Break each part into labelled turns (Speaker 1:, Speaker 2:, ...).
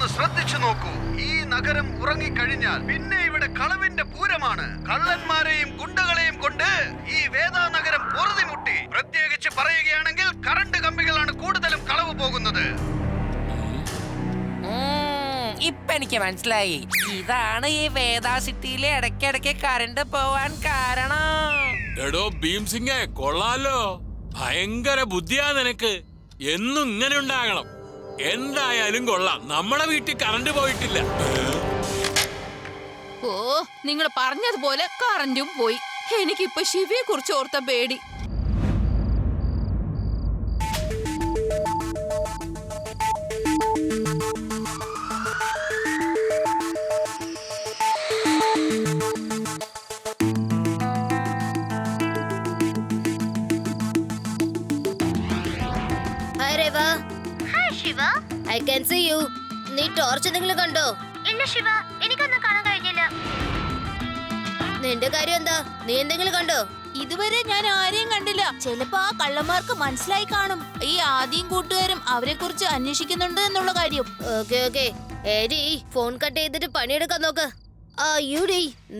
Speaker 1: ഒന്ന് ശ്രദ്ധിച്ചു നോക്കൂ. ഈ നഗരം ഉറങ്ങിക്കഴിഞ്ഞാൽ പിന്നെ ഇവിടെ കളവിന്റെ പൂരമാണ്. കള്ളന്മാരെയും ഗുണ്ടകളെയും കൊണ്ട് ഈ വേദാ നഗരം പൊറുതിമുട്ടി. പ്രത്യേകിച്ച് പറയുകയാണെങ്കിൽ കറണ്ട് കമ്പികളാണ് കൂടുതലും കളവ് പോകുന്നത്.
Speaker 2: ഇപ്പൊ എനിക്ക് മനസ്സിലായി. ഇതാണ് ഈ വേദാ സിറ്റിയിലെ ഇടയ്ക്കിടയ്ക്ക് കറണ്ട് പോവാൻ കാരണം.
Speaker 3: എടോ ഭീംസിംഗേ, കൊള്ളാലോ. ഭയങ്കര ബുദ്ധിയാ നിനക്ക്. എന്നും ഇങ്ങനെ ഉണ്ടാകണം. എന്തായാലും കൊള്ളാം. നമ്മുടെ വീട്ടിൽ കറണ്ട് പോയിട്ടില്ല.
Speaker 4: ഓ, നിങ്ങൾ പറഞ്ഞതുപോലെ കറന്റും പോയി. എനിക്കിപ്പോ ശിവയെ കുറിച്ച് ഓർത്ത പേടി.
Speaker 5: I can see you. നീ ടോർച്ച് എന്തെങ്കിലും കണ്ടോ?
Speaker 6: ഇല്ല ശിവ, എനിക്കൊന്നും കാണാൻ കഴിഞ്ഞില്ല.
Speaker 5: നിന്റെ കാര്യം എന്താ? നീ എന്തെങ്കിലും കണ്ടോ?
Speaker 4: ഇതുവരെ ഞാൻ ആരെയും കണ്ടില്ല. ചിലപ്പോ ആ കള്ളന്മാർക്ക് മനസ്സിലായി കാണും ഈ ആദ്യം കൂട്ടുകാരും അവരെ കുറിച്ച് അന്വേഷിക്കുന്നുണ്ട് എന്നുള്ള കാര്യം.
Speaker 5: ഓക്കെ ഏരി, ഫോൺ കട്ട് ചെയ്തിട്ട് പണിയെടുക്കാൻ നോക്ക്.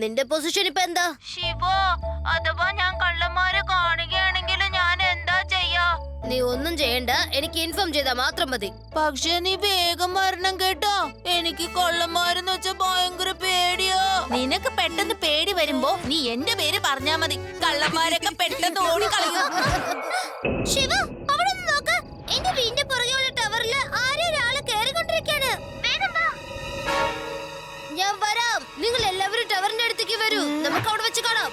Speaker 5: നിന്റെ പൊസിഷൻ ഇപ്പൊ എന്താ?
Speaker 4: ശിവോ, അഥവാ ഞാൻ കള്ളന്മാരെ കാണുകയാണെങ്കിൽ ഞാൻ എന്താ ചെയ്യാ?
Speaker 5: നീ ഒന്നും ചെയ്യണ്ട, എനിക്ക് ഇൻഫോം ചെയ്താ മാത്രം മതി.
Speaker 4: പക്ഷെ നീ വേഗം വരണം കേട്ടോ. എനിക്ക് കള്ളന്മാരെന്ന് വെച്ചാ ഭയങ്കര പേടിയോ. നിനക്ക് പെട്ടെന്ന് പേടി വരുമ്പോ നീ എന്റെ പേര് പറഞ്ഞാ മതി. കള്ളന്മാരൊക്കെ പെട്ടെന്ന് ഓടിക്കളയും.
Speaker 5: ശിവ, അവിടെ നോക്ക്. എന്റെ വീടിന്റെ പുറകെയുള്ള ടവറില് ആരോ ഒരാള് കേറിക്കൊണ്ടിരിക്കാണ്. ഞാൻ വരാം. നിങ്ങൾ എല്ലാവരും ടവറിന്റെ അടുത്തേക്ക് വരൂ. നമുക്ക് അവിടെ വെച്ച് കാണാം.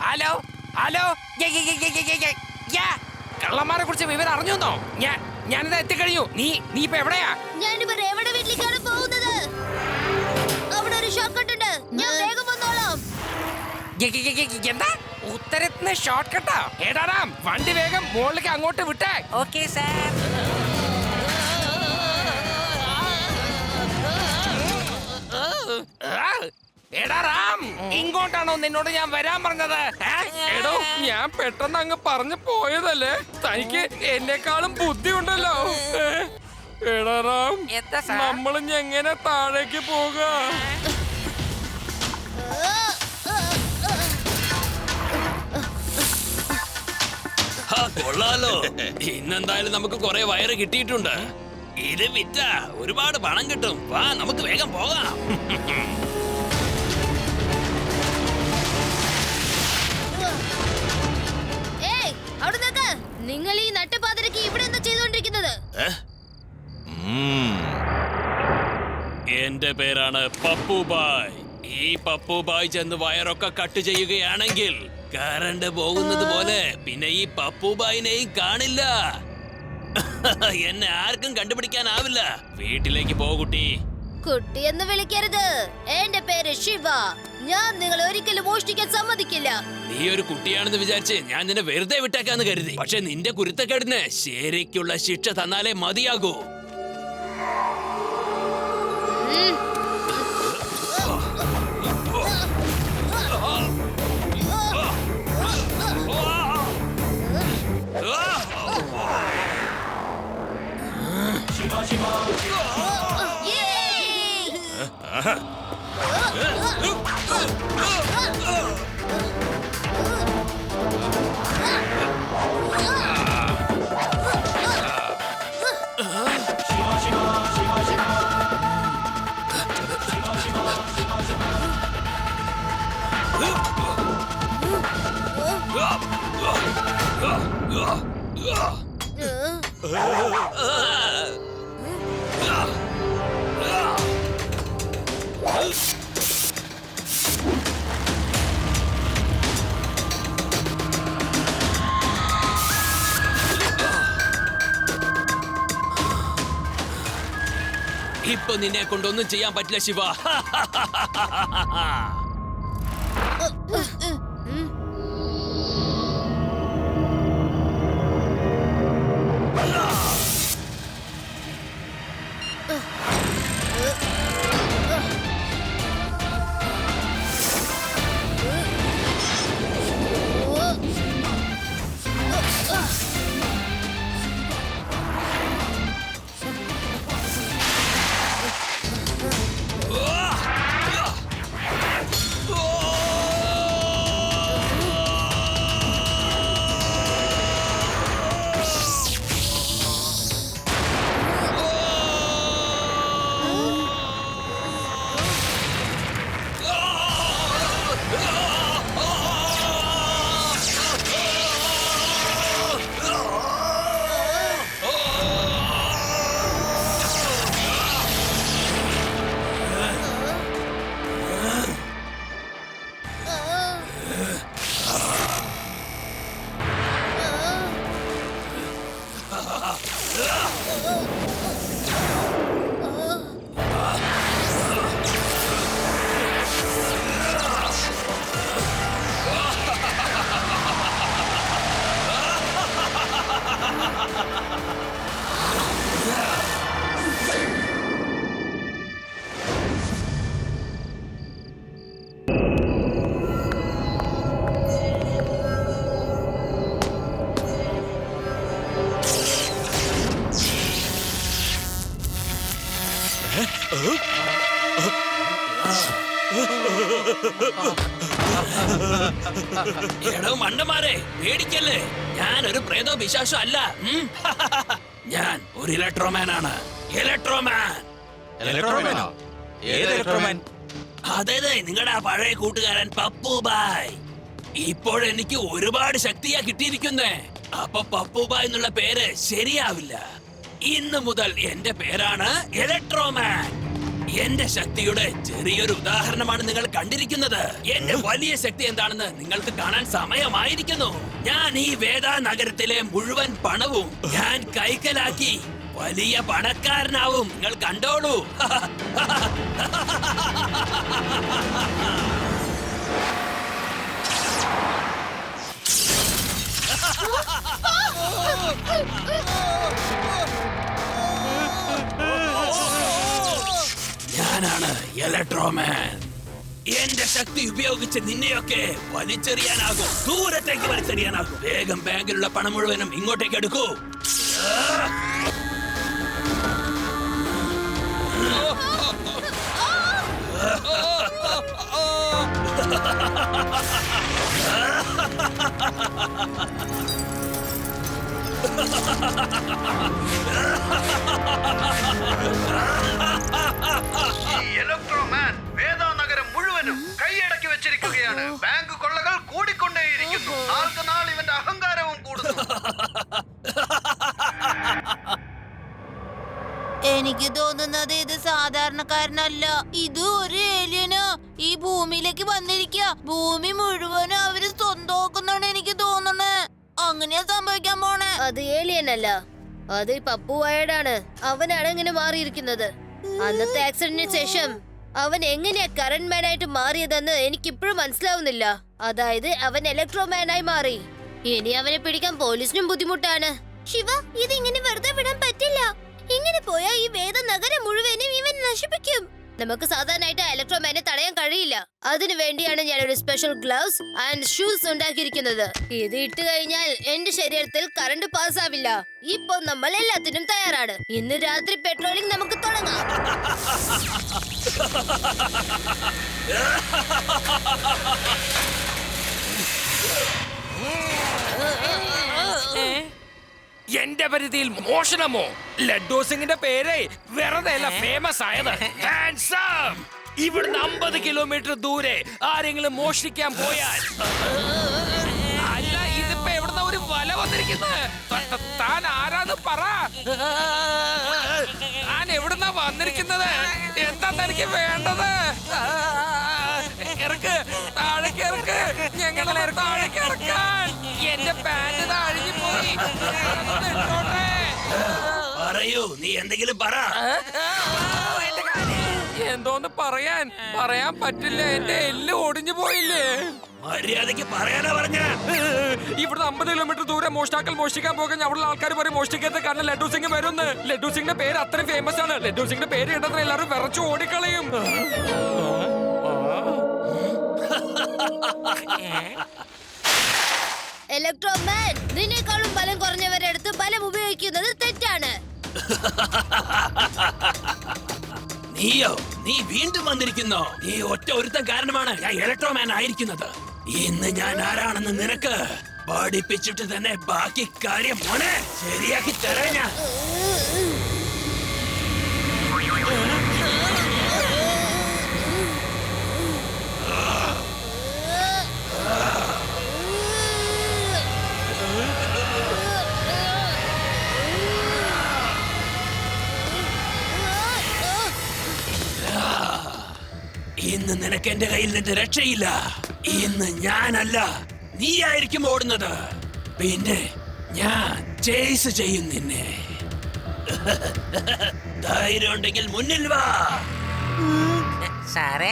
Speaker 2: ഹലോ ഹലോ, കള്ളന്മാരെ കുറിച്ച് വിവരം അറിഞ്ഞോ? ഞാനിത് എത്തിക്കഴിഞ്ഞു. നീ ഇപ്പൊ എവിടെയാ?
Speaker 5: ഞാനിപ്പോ രേവയുടെ വീട്ടിലേക്കാണ് പോകുന്നത്. അവിടെ ഒരു ഷോർട്ട് കട്ട് ഉണ്ട്. ഞാൻ വേഗം വന്നോളാം.
Speaker 2: എന്താ ഉത്തരത്തിന് ഷോർട്ട് കട്ടാ? ഏടാറാം, വണ്ടി വേഗം മുകളിലേക്ക് അങ്ങോട്ട് വിട്ടേ. Okay sir. എടാറാം, ഇങ്ങോട്ടാണോ നിന്നോട് ഞാൻ വരാൻ പറഞ്ഞത്?
Speaker 3: എടോ, ഞാൻ പെട്ടെന്ന് അങ്ങ് പറഞ്ഞു പോയതല്ലേ. തനിക്ക് എന്നെക്കാളും ബുദ്ധിയുണ്ടല്ലോ. എടാറാം,
Speaker 2: എന്താ സാർ?
Speaker 3: നമ്മളിഞ്ഞ് എങ്ങനെ താഴേക്ക് പോക?
Speaker 7: കൊള്ളാലോ. ഇന്നെന്തായാലും നമുക്ക് കുറെ വയറ് കിട്ടിയിട്ടുണ്ട്. ഇത് വിറ്റ ഒരുപാട് പണം കിട്ടും. വാ, നമുക്ക് വേഗം പോകാം.
Speaker 5: അവിടെ നിൽക്ക്. നിങ്ങൾ ഈ നട്ടുപാതിരക്ക് ഇവിടെ എന്താ ചെയ്തുകൊണ്ടിരിക്കുന്നത്?
Speaker 7: എന്റെ പേരാണ് പപ്പുബായ്. ഈ പപ്പുബായ് ചെന്ന് വയറൊക്കെ കട്ട് ചെയ്യുകയാണെങ്കിൽ കറണ്ട് പോകുന്നത് പോലെ പിന്നെ ഈ പപ്പുബായിനെയും കാണില്ല. എന്നെ ആർക്കും കണ്ടുപിടിക്കാനാവില്ല. വീട്ടിലേക്ക് പോ കുട്ടി.
Speaker 5: കുട്ടി എന്ന് വിളിക്കരുത്. എന്റെ പേര് ശിവ. ഞാൻ നിങ്ങളെ ഒരിക്കലും മോഷ്ടിക്കാൻ സമ്മതിക്കില്ല.
Speaker 7: നീ ഒരു കുട്ടിയാണെന്ന് വിചാരിച്ച് ഞാൻ നിന്നെ വെറുതെ വിട്ടേക്കാന്ന് കരുതി. പക്ഷെ നിന്റെ കുരുത്തക്കേടിന് ശരിക്കുള്ള ശിക്ഷ തന്നാലേ മതിയാകൂ. ഇപ്പൊ നിന്നെ കൊണ്ടൊന്നും ചെയ്യാൻ പറ്റില്ല ശിവ. എടോ മണ്ടന്മാരെ, പേടിക്കല്ലേ. ഞാനൊരു പ്രേതോ പിശാചോ അല്ല. ഞാൻ ഒരു ഇലക്ട്രോമാൻ ആണ്. ഇലക്ട്രോമാൻ. അതെ, നിങ്ങളുടെ ആ പഴയ കൂട്ടുകാരൻ പപ്പുബായ്. ഇപ്പോഴെനിക്ക് ഒരുപാട് ശക്തിയാ കിട്ടിയിരിക്കുന്നേ. അപ്പൊ പപ്പുബായ് എന്നുള്ള പേര് ശരിയാവില്ല. ഇന്ന് മുതൽ എന്റെ പേരാണ് ഇലക്ട്രോമാൻ. എന്റെ ശക്തിയുടെ ചെറിയൊരു ഉദാഹരണമാണ് നിങ്ങൾ കണ്ടിരിക്കുന്നത്. എന്റെ വലിയ ശക്തി എന്താണെന്ന് നിങ്ങൾക്ക് കാണാൻ സമയമായിരിക്കുന്നു. ഞാൻ ഈ വേദാ നഗരത്തിലെ മുഴുവൻ പണവും ഞാൻ കൈക്കലാക്കി വലിയ പണക്കാരനാവും. നിങ്ങൾ കണ്ടോളൂ. ഞാനാണ് ഇലക്ട്രോമാൻ. എന്റെ ശക്തി ഉപയോഗിച്ച് നിന്നെയൊക്കെ വലിച്ചെറിയാനാകും. ദൂരത്തേക്ക് വലിച്ചെറിയാനാകും. വേഗം ബാങ്കിലുള്ള പണം മുഴുവനും ഇങ്ങോട്ടേക്ക് എടുക്കൂ.
Speaker 1: ഇലക്ട്രോമാൻ വേദാ നഗരം മുഴുവനും കൈയടക്കി വെച്ചിരിക്കുകയാണ്. ബാങ്ക് കൊള്ളകൾ കൂടിക്കൊണ്ടേയിരിക്കുന്നു. നാൾക്ക് നാൾ ഇവന്റെ അഹങ്കാരവും കൂടുന്നു.
Speaker 4: എനിക്ക് തോന്നുന്നത് ഇത് സാധാരണക്കാരനല്ല, ഇത് ഒരു ഏലിയനാ. ഈ ഭൂമിയിലേക്ക് വന്നിരിക്കുക. ഭൂമി മുഴുവനും അവര് സ്വന്തമാക്കുന്നാണ് എനിക്ക് തോന്നുന്നത്. അങ്ങനെയാ സംഭവിക്കാൻ പോണേ.
Speaker 5: അത് ഏലിയൻ അല്ല, അത് പപ്പുവായടാണ്. അവനാണ് ഇങ്ങനെ മാറിയിരിക്കുന്നത്. അന്നത്തെ ആക്സിഡന്റിന് ശേഷം അവൻ എങ്ങനെയാ കറന്റ് മാൻ ആയിട്ട് മാറിയതെന്ന് എനിക്കിപ്പോഴും മനസ്സിലാവുന്നില്ല. അതായത് അവൻ ഇലക്ട്രോമാനായി മാറി. ഇനി അവനെ പിടിക്കാൻ പോലീസിനും ബുദ്ധിമുട്ടാണ്. ശിവ, ഇത് ഇങ്ങനെ വെറുതെ വിടാൻ പറ്റില്ല. ഇങ്ങനെ പോയാ ഈ വേദ നഗരം മുഴുവനും ഇവൻ നശിപ്പിക്കും. നമുക്ക് സാധാരണയായിട്ട് ഇലക്ട്രോമാനെ തടയാൻ കഴിയില്ല. അതിനു വേണ്ടിയാണ് ഞാൻ ഒരു സ്പെഷ്യൽ ഗ്ലൗസ് ആൻഡ് ഷൂസ് ഉണ്ടാക്കിയിരിക്കുന്നത്. ഇത് ഇട്ട് കഴിഞ്ഞാൽ എന്റെ ശരീരത്തിൽ കറണ്ട് പാസ്സാവില്ല. ഇപ്പൊ നമ്മൾ എല്ലാത്തിനും തയ്യാറാണ്. ഇന്ന് രാത്രി പെട്രോളിംഗ് നമുക്ക് തുടങ്ങാം.
Speaker 2: എന്റെ പരിധിയിൽ മോഷണമോ? ലഡ്ഡു സിംഗിന്റെ പേര് വെറുതെ അല്ല ഫേമസ് ആയത്. ഹാൻസം. ഇവിടുന്ന് 50 കിലോമീറ്റർ ദൂരെ ആരെങ്കിലും മോഷ്ടിക്കാൻ പോയാൽ, അല്ല ഇതിപ്പോ എവിടുന്ന ഒരു വല വന്നിരിക്കുന്നത്? താൻ ആരാന്ന് പറ. താൻ എവിടുന്നാ വന്നിരിക്കുന്നത്? എന്താ തനിക്ക് വേണ്ടത്? ഇറക്ക്, താഴേക്ക് ഇറക്ക്. ഞങ്ങളെ താഴേക്ക് ഇറക്കാൻ. എന്റെ പാന്റ് താഴേക്ക് പോയി.
Speaker 7: പറയൂ, നീ എന്തെങ്കിലും പറ.
Speaker 2: എന്തോന്ന് പറയാൻ പറ്റില്ല. എന്റെ എല്ല് ഒടിഞ്ഞു പോയില്ലേ.
Speaker 7: മര്യാദക്ക് പറയാനാ പറഞ്ഞ.
Speaker 2: ഇവിടുന്ന് 50 കിലോമീറ്റർ ദൂരെ മോഷ്ടാക്കൾ മോഷ്ടിക്കാൻ പോകാൻ അവിടെയുള്ള ആൾക്കാർ പറയും മോഷ്ടിക്കാത്ത കാരണം ലഡ്ഡു സിംഗ് വരുമെന്ന്. ലഡ്ഡു സിംഗിന്റെ പേര് അത്രയും ഫേമസ് ആണ്. ലഡ്ഡു സിംഗിന്റെ പേര് കേട്ടത്ര എല്ലാവരും വിറച്ചു ഓടിക്കളയും.
Speaker 5: ഇലക്ട്രോമാൻ, നിന്നേക്കാളും ബലം കുറഞ്ഞവരുടെ അടുത്ത് ബലം ഉപയോഗിക്കുന്നത് തെറ്റാണ്.
Speaker 7: നീ വീണ്ടും വന്നിരിക്കുന്നോ? നീ ഒറ്റ ഒരുത്തൻ കാരണമാണ് ഞാൻ ഇലക്ട്രോമാൻ ആയിരിക്കുന്നത്. ഇന്ന് ഞാൻ ആരാണെന്ന് നിനക്ക് പഠിപ്പിച്ചിട്ട് തന്നെ ബാക്കി കാര്യം മോനെ ശരിയാക്കി തരാം ഞാൻ. ഇന്ന് നിനക്ക് എന്റെ കയ്യിൽ നിന്ന് രക്ഷയില്ല. ഇന്ന് ഞാനല്ല, നീയായിരിക്കും ഓടുന്നത്. പിന്നെ ഞാൻ ചേസ് ചെയ്യും നിന്നെ. ധൈര്യം ഉണ്ടെങ്കിൽ മുന്നിൽ വാ.
Speaker 8: സാറേ,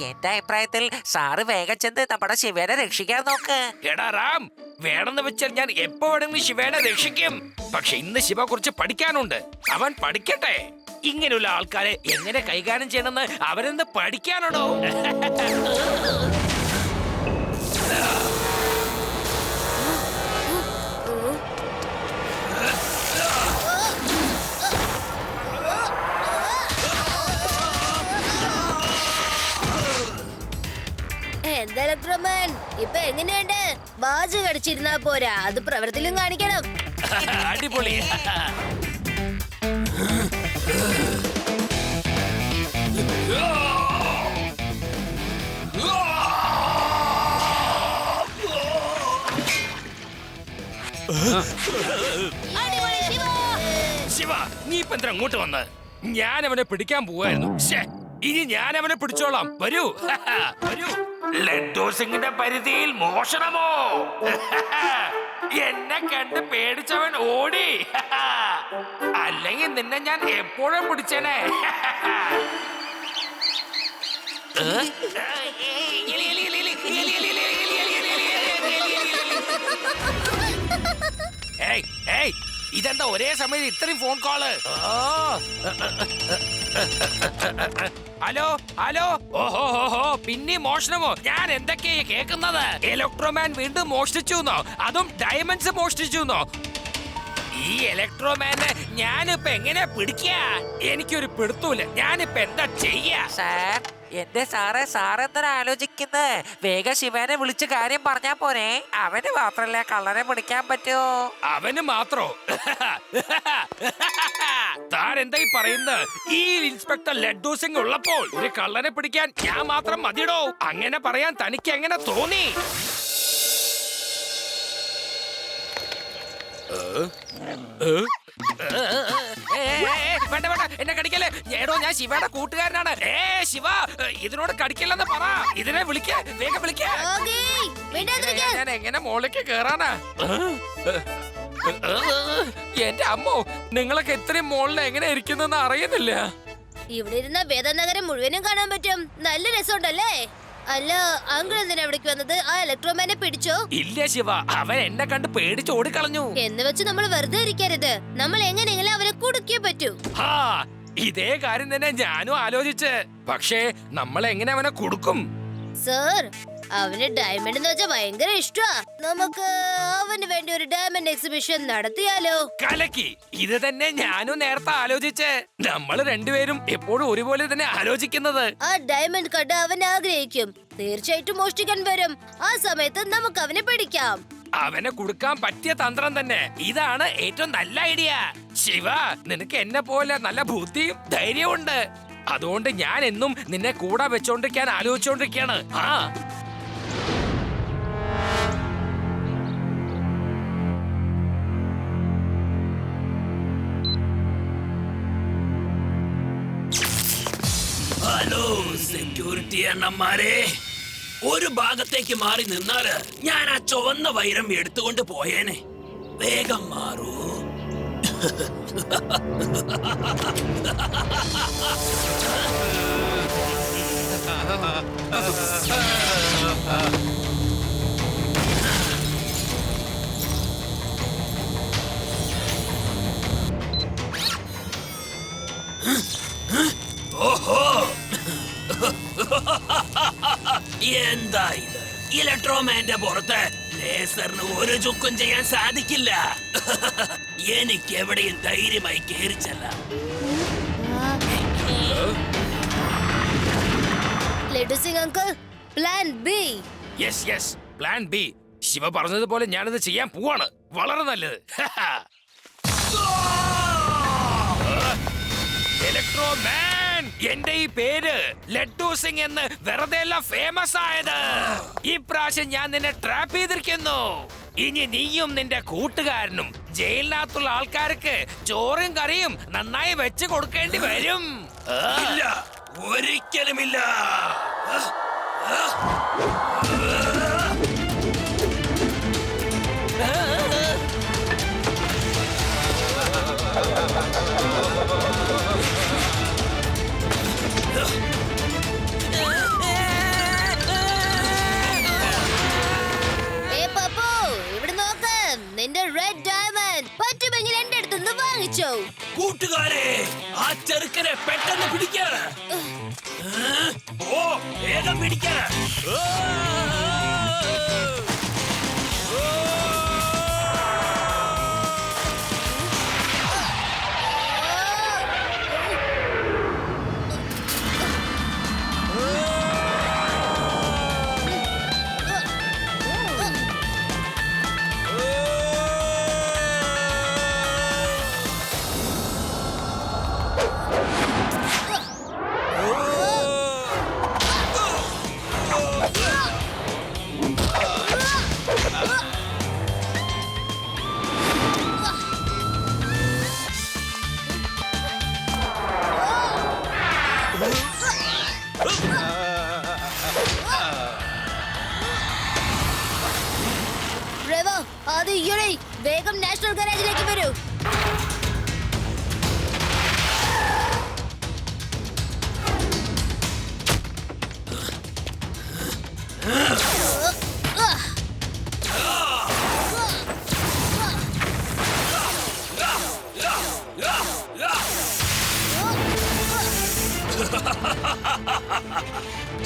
Speaker 8: എന്റെ അഭിപ്രായത്തിൽ സാറ് വേഗം ചെന്ന് നമ്മുടെ ശിവനെ രക്ഷിക്കാൻ നോക്ക്.
Speaker 2: എടാ റാം, വേണമെന്ന് വെച്ചാൽ ഞാൻ എപ്പോ വേണമെങ്കിലും ശിവനെ രക്ഷിക്കും. പക്ഷെ ഇന്ന് ശിവ കുറിച്ച് പഠിക്കാനുണ്ട്. അവൻ പഠിക്കട്ടെ. ഇങ്ങനെയുള്ള ആൾക്കാരെ എങ്ങനെ കൈകാര്യം ചെയ്യണമെന്ന് അവരെന്ത് പഠിക്കാനുണ്ടോ?
Speaker 5: എന്താ ഇലക്ട്രോമാൻ, ഇപ്പൊ എങ്ങനെയുണ്ട്? ബാജ് കടിച്ചിരുന്നാ പോരാ, അത് പ്രവൃത്തിയിലും കാണിക്കണം.
Speaker 2: അടിപൊളി. ശിവ, നീ ഇപ്പൊ എന്താ അങ്ങോട്ട് വന്ന്? ഞാൻ അവനെ പിടിക്കാൻ പോവായിരുന്നു. ഇനി ഞാൻ അവനെ പിടിച്ചോളാം. വരൂ. വരൂ. ലഡ്ഡു സിംഗിന്റെ പരിധിയിൽ മോഷണമോ? എന്നെ കണ്ട് പേടിച്ചവൻ ഓടി. അല്ലെങ്കിൽ നിന്നെ ഞാൻ എപ്പോഴും പിടിച്ചേനെ. ഇതെന്താ ഒരേ സമയത്ത് ഇത്രയും ഫോൺ കോള്? Hello hello. ഓഹോ, പിന്നെ മോഷണമോ? ഞാൻ എന്തൊക്കെയാ കേൾക്കുന്നത്? ഇലക്ട്രോമാൻ വീണ്ടും മോഷ്ടിച്ചുന്നോ? അതും ഡയമണ്ട്സ് മോഷ്ടിച്ചുന്നോ? ഈ ഇലക്ട്രോമാനെ ഞാനിപ്പോ എങ്ങനെ പിടിക്ക? എനിക്കൊരു പിടുത്തൂല. ഞാനിപ്പോ എന്താ ചെയ്യാ?
Speaker 8: സാർ, എന്റെ സാറെന്താ ആലോചിക്കുന്നത്? വേഗം ശിവനെ വിളിച്ച് കാര്യം പറഞ്ഞാ പോരെ? അവന് മാത്രല്ല കള്ളനെ പിടിക്കാൻ പറ്റുമോ?
Speaker 2: അവന് മാത്രോ? താൻ എന്തായി പറയുന്നത്? ഈ ഇൻസ്പെക്ടർ ലഡ്ഡു സിംഗ് ഉള്ളപ്പോൾ ഒരു കള്ളനെ പിടിക്കാൻ ഞാൻ മാത്രം മതിയടോ? അങ്ങനെ പറയാൻ തനിക്ക് എങ്ങനെ തോന്നി? വേണ്ട, എന്നെ കടിക്കല്ലേ. ഏടോ, ഞാൻ ശിവയുടെ കൂട്ടുകാരനാണ്. ശിവ, ഇതിനോട് കടിക്കില്ലെന്ന് പറ. ഇതിനെ വിളിക്ക, വേഗം വിളിക്ക. ഞാൻ എങ്ങനെ മോളിലേക്ക് കേറാനാ? എന്റെ അമ്മോ, നിങ്ങളൊക്കെ ഇത്രയും മോളിൽ എങ്ങനെ ഇരിക്കുന്നെന്ന് അറിയുന്നില്ല.
Speaker 5: ഇവിടെ ഇരുന്ന വേദനഗരം മുഴുവനും കാണാൻ പറ്റും. നല്ല രസമുണ്ടല്ലേ? അല്ല, അങ്കിൾ എന്തിനാ ഇവിടേക്ക് വന്നത്? ആ ഇലക്ട്രോമാനെ പിടിച്ചോ?
Speaker 2: ഇല്ല ശിവ, അവൻ എന്നെ കണ്ട് പേടിച്ച് ഓടിക്കളഞ്ഞു.
Speaker 5: എന്ന് വെച്ച് നമ്മൾ വെറുതെ ഇരിക്കരുത്. നമ്മൾ എങ്ങനെയെങ്കിലും അവനെ കുടുക്കിയേ പറ്റൂ.
Speaker 2: ഇതേ കാര്യം തന്നെ ഞാനും ആലോചിച്ച്. പക്ഷേ നമ്മൾ എങ്ങനെ അവനെ കൊടുക്കും?
Speaker 5: സർ, അവന് ഡയമണ്ട് എന്ന് വെച്ചാൽ ഭയങ്കര ഇഷ്ടമാ. നമുക്ക് അവന് വേണ്ടി ഒരു ഡയമണ്ട് എക്സിബിഷൻ നടത്തിയാലോ?
Speaker 2: കലക്കി. ഇത് തന്നെ ഞാനും നേരത്തെ ആലോചിച്ച്. നമ്മൾ രണ്ടുപേരും എപ്പോഴും ഒരുപോലെ തന്നെ ആലോചിക്കുന്നത്.
Speaker 5: ആ ഡയമണ്ട് കണ്ട് അവൻ ആഗ്രഹിക്കും. തീർച്ചയായിട്ടും മോഷ്ടിക്കാൻ വരും. ആ സമയത്ത് നമുക്ക് അവനെ പിടിക്കാം.
Speaker 2: അവനെ കൊടുക്കാൻ പറ്റിയ തന്ത്രം തന്നെ. ഇതാണ് ഏറ്റവും നല്ല ഐഡിയ. ശിവ, നിനക്ക് എന്നെ പോലെ നല്ല ബുദ്ധിയും ധൈര്യവും ഉണ്ട്. അതുകൊണ്ട് ഞാൻ എന്നും നിന്നെ കൂടെ വെച്ചോണ്ടിരിക്കാൻ ആലോചിച്ചോണ്ടിരിക്കാണ്.
Speaker 7: ഹലോ സെക്യൂരിറ്റി അണ്ണന്മാരെ, ഒരു ഭാഗത്തേക്ക് മാറി നിന്നാല് ഞാൻ ആ ചുവന്ന വൈരം എടുത്തുകൊണ്ട് പോയേനെ. വേഗം മാറൂ. ഓഹോ എന്താ ഇത്? ഇലക്ട്രോമാന്റെ പുറത്ത് ലേസറിന് ഒരു ചുക്കും ചെയ്യാൻ സാധിക്കില്ല. എനിക്ക് എവിടെയും ധൈര്യമായി കേറിച്ചല്ല.
Speaker 5: Laddu Singh uncle, plan B.
Speaker 2: Yes yes, plan B. Shiva പറഞ്ഞതുപോലെ ഞാനത് ചെയ്യാൻ പോവാണ്. വളരെ നല്ലത്. ഇലക്ട്രോമാൻ, എന്റെ ഈ പേര് ലഡ്ഡു സിംഗ് എന്ന് വെറുതെ അല്ല ഫേമസ് ആയത്. ഈ പ്രാവശ്യം ഞാൻ നിന്നെ ട്രാപ്പ് ചെയ്തിരിക്കുന്നു. ഇനി നീയും നിന്റെ കൂട്ടുകാരനും ജയിലിനകത്തുള്ള ആൾക്കാർക്ക് ചോറും കറിയും നന്നായി വെച്ച് കൊടുക്കേണ്ടി വരും.
Speaker 7: ഇല്ല, ഒരിക്കലുമില്ല.
Speaker 5: പപ്പു, ഇവിടെ നോക്ക്. നിന്റെ റെഡ് ഡയമണ്ട് പറ്റുമെങ്കിൽ എന്റെ അടുത്തുനിന്ന് വാങ്ങിച്ചോ.
Speaker 7: കൂട്ടുകാരെ, ആ ചെറുക്കനെ പെട്ടെന്ന് പിടിക്ക. ഓ, വേഗം പിടിക്ക.
Speaker 5: റെവോ, അത് യുറി, വേഗം നാഷണൽ ഗാരേജിലേക്ക് വരൂ.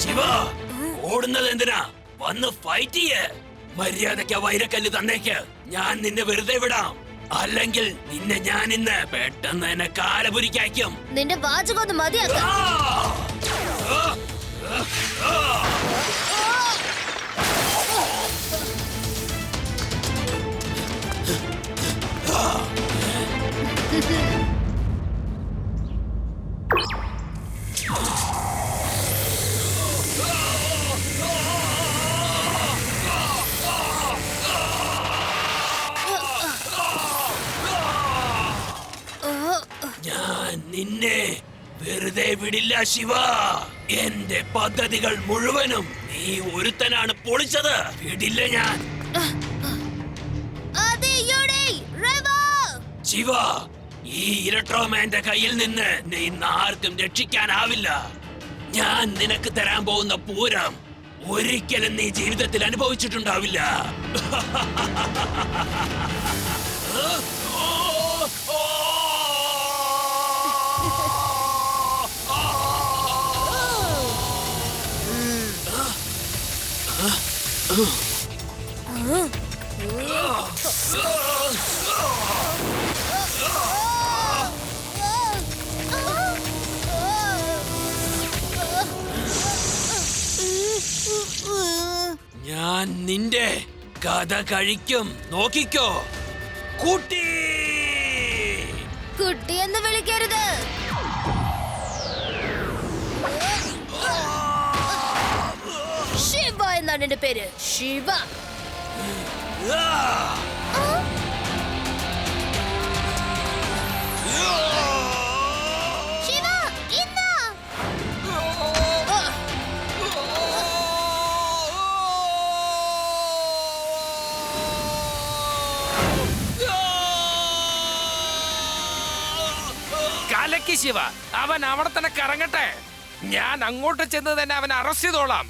Speaker 7: ശിവ, ഓടുന്നത് എന്തിനാ? വന്ന് ഫൈറ്റ് ചെയ്യ്. മര്യാദയ്ക്ക് വൈരക്കല്ല് തന്നേക്ക്. ഞാൻ നിന്നെ വെറുതെ വിടാം. അല്ലെങ്കിൽ നിന്നെ ഞാൻ ഇന്ന് പെട്ടെന്ന് എന്നെ കാലപുരിക്കയക്കും.
Speaker 5: നിന്റെ വാചകം ഒന്ന് മതിയാക്കാം.
Speaker 7: ഞാൻ നിന്നെ വെറുതെ വിടില്ല ശിവ. എന്റെ പദ്ധതികൾ മുഴുവനും നീ ഒരുത്തനാണ് പൊളിച്ചത്. വിടില്ല ഞാൻ.
Speaker 5: അതെ യുറി, റെവോ.
Speaker 7: ശിവ, ഈ ഇലക്ട്രോമാന്റെ കയ്യിൽ നിന്ന് നീ ആർക്കും രക്ഷിക്കാനാവില്ല. ഞാൻ നിനക്ക് തരാൻ പോകുന്ന പൂരം ഒരിക്കലും നീ ജീവിതത്തിൽ അനുഭവിച്ചിട്ടുണ്ടാവില്ല. ഞാൻ നിന്റെ കഥ കഴിക്കും. നോക്കിക്കോ കുട്ടി.
Speaker 5: കുട്ടി എന്ന് വിളിക്കരുത്. ശിവ എന്നാണ് എന്റെ പേര്. ശിവ.
Speaker 6: ശിവ, ഇന്ന്
Speaker 2: കലക്കി ശിവ. അവൻ അവിടെ തന്നെ കറങ്ങട്ടെ. ഞാൻ അങ്ങോട്ട് ചെന്ന് തന്നെ അവനെ അറസ്റ്റ് ചെയ്തോളാം.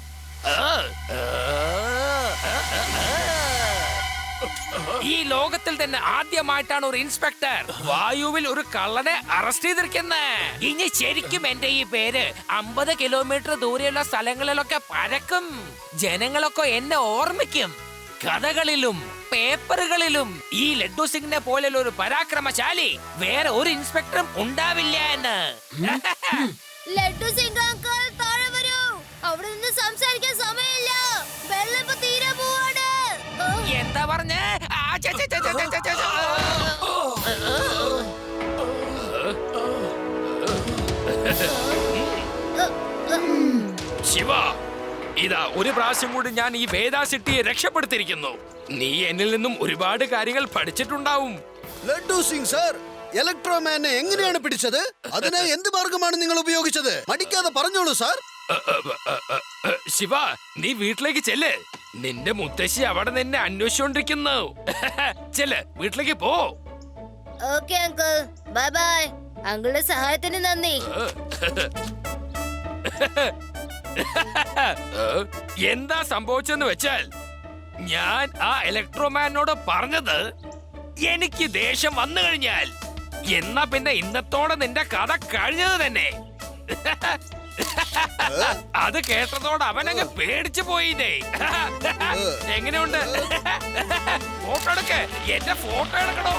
Speaker 2: ഈ ലോകത്തിൽ തന്നെ ആദ്യമായിട്ടാണ് ഒരു ഇൻസ്പെക്ടർ വായുവിൽ ഒരു കള്ളനെ അറസ്റ്റ് ചെയ്തിരിക്കുന്നത്. ഇനി ശരിക്കും എന്റെ ഈ പേര് 50 കിലോമീറ്റർ ദൂരെയുള്ള സ്ഥലങ്ങളിലൊക്കെ പരക്കും. ജനങ്ങളൊക്കെ എന്നെ ഓർമ്മിക്കും. കഥകളിലും പേപ്പറുകളിലും ഈ ലഡ്ഡു സിംഗിനെ പോലെയുള്ള ഒരു പരാക്രമശാലി വേറെ ഒരു ഇൻസ്പെക്ടറും ഉണ്ടാവില്ല എന്ന്.
Speaker 5: ലഡ്ഡു സിംഗ് അങ്കിൾ താഴെ വരൂ. അവിടെ നിന്ന് സംസാരിക്കാൻ സമയമില്ല. വെള്ളം ഇപ്പൊ തീരെ പോവാണ്.
Speaker 2: എന്താ പറഞ്ഞ? ശിവ, ഇതാ ഒരു പ്രാവശ്യം കൂടി ഞാൻ ഈ വേദ സിറ്റിയെ രക്ഷപ്പെടുത്തിയിരിക്കുന്നു. നീ എന്നിൽ നിന്നും ഒരുപാട് കാര്യങ്ങൾ പഠിച്ചിട്ടുണ്ടാവും.
Speaker 1: ലഡ്ഡു സിംഗ് സാർ, ഇലക്ട്രോമാനെ എങ്ങനെയാണ് പിടിച്ചത്? അതിന് എന്ത് മാർഗമാണ് നിങ്ങൾ ഉപയോഗിച്ചത്? മടിക്കാതെ പറഞ്ഞോളൂ സാർ.
Speaker 2: ശിവ, നീ വീട്ടിലേക്ക് ചെല്ല്. നിന്റെ മുത്തശ്ശി അവിടെ നിന്നെ അന്വേഷിച്ചോണ്ടിരിക്കുന്നു. ചെല്ല്, വീട്ടിലേക്ക് പോ.
Speaker 5: Okay uncle, bye bye. അങ്കിളുടെ സഹായത്തിന് നന്ദി.
Speaker 2: എന്താ സംഭവിച്ചെന്ന് വെച്ചാൽ, ഞാൻ ആ ഇലക്ട്രോമാനോട് പറഞ്ഞത് എനിക്ക് ദേഷ്യം വന്നു കഴിഞ്ഞാൽ എന്നാ പിന്നെ ഇന്നത്തോടെ നിന്റെ കഥ കഴിഞ്ഞത് തന്നെ. അത് കേട്ടതോടെ അവനങ്ങ് പേടിച്ചു പോയിന്നേ. എങ്ങനെയുണ്ട്? ഫോട്ടോ എടുക്ക, എന്റെ ഫോട്ടോ എടുക്കണോ?